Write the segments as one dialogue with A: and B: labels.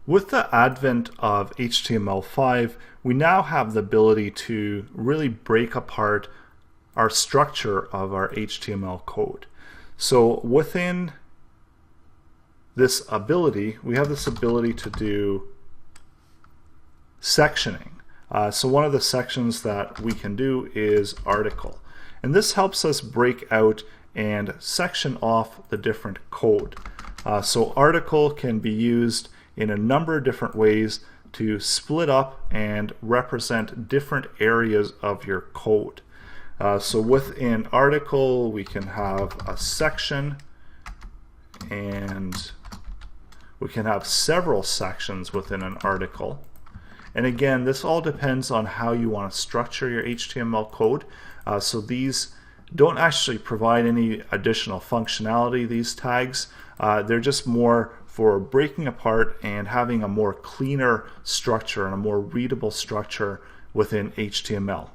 A: With the advent of HTML5, we now have the ability to really break apart our structure of our HTML code. So within this ability, we have this ability to do sectioning. So one of the sections that we can do is article. And this helps us break out and section off the different code. So article can be used in a number of different ways to split up and represent different areas of your code. So within article, we can have a section, and we can have several sections within an article. And again, this all depends on how you want to structure your HTML code. So these don't actually provide any additional functionality, these tags. They're just more for breaking apart and having a more cleaner structure and a more readable structure within HTML.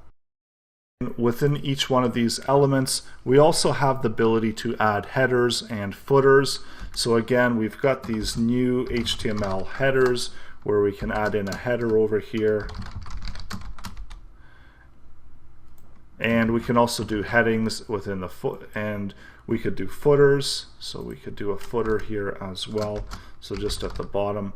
A: Within each one of these elements, we also have the ability to add headers and footers. So again, we've got these new HTML headers where we can add in a header over here. And we can also do headings within the foot, and we could do footers. So we could do a footer here as well. So just at the bottom.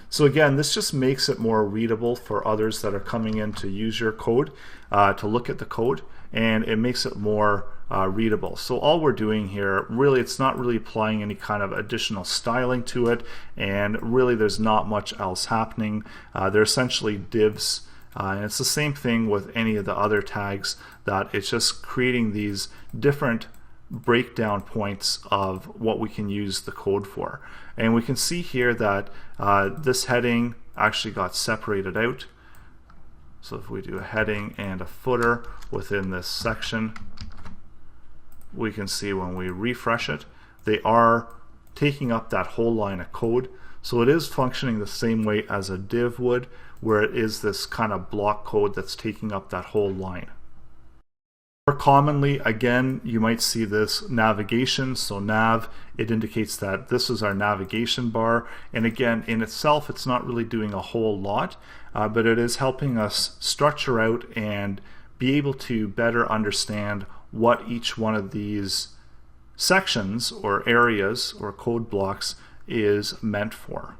A: So again, this just makes it more readable for others that are coming in to use your code, to look at the code, and it makes it more readable. So all we're doing here, really, it's not really applying any kind of additional styling to it, and really there's not much else happening. They're essentially divs, and it's the same thing with any of the other tags, that it's just creating these different breakdown points of what we can use the code for. And we can see here that this heading actually got separated out. So if we do a heading and a footer within this section, we can see when we refresh it, they are taking up that whole line of code. So it is functioning the same way as a div would, where it is this kind of block code that's taking up that whole line. More commonly, again, you might see this navigation. So nav, it indicates that this is our navigation bar. And again, in itself, it's not really doing a whole lot, but it is helping us structure out and be able to better understand what each one of these sections or areas or code blocks is meant for.